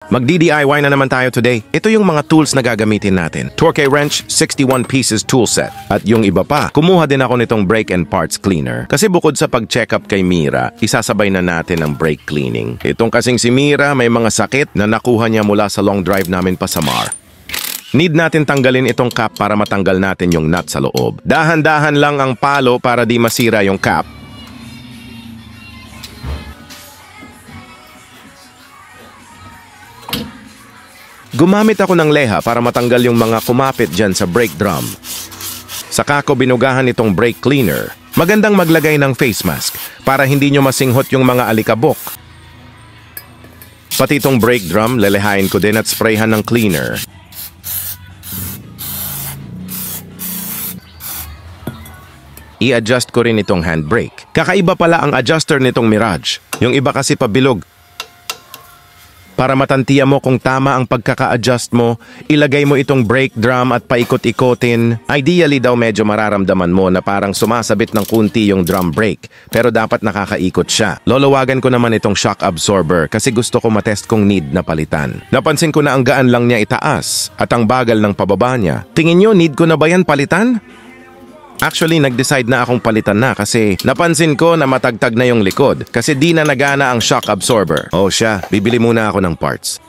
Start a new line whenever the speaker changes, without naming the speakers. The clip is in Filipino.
Magdi-DIY na naman tayo today. Ito yung mga tools na gagamitin natin. Torque wrench, 61 pieces tool set. At yung iba pa, kumuha din ako nitong brake and parts cleaner. Kasi bukod sa pag-check up kay Mira, isasabay na natin ang brake cleaning. Itong kasing si Mira may mga sakit na nakuha niya mula sa long drive namin pa sa Samar. Need natin tanggalin itong cap para matanggal natin yung nut sa loob. Dahan-dahan lang ang palo para di masira yung cap. Gumamit ako ng leha para matanggal yung mga kumapit dyan sa brake drum. Saka ko binugahan itong brake cleaner. Magandang maglagay ng face mask para hindi nyo masinghot yung mga alikabok. Pati itong brake drum, lelehain ko din at sprayhan ng cleaner. I-adjust ko rin itong handbrake. Kakaiba pala ang adjuster nitong Mirage. Yung iba kasi pabilog. Para matantiya mo kung tama ang pagkaka-adjust mo, ilagay mo itong brake drum at paikot-ikotin. Ideally daw medyo mararamdaman mo na parang sumasabit ng kunti yung drum brake, pero dapat nakakaikot siya. Lolowagan ko naman itong shock absorber kasi gusto ko matest kung need na palitan. Napansin ko na ang gaan lang niya itaas at ang bagal ng pababa niya. Tingin nyo, need ko na ba yan palitan? Actually, nag-decide na akong palitan na kasi napansin ko na matagtag na yung likod kasi di na nagana ang shock absorber. Oh siya, bibili muna ako ng parts.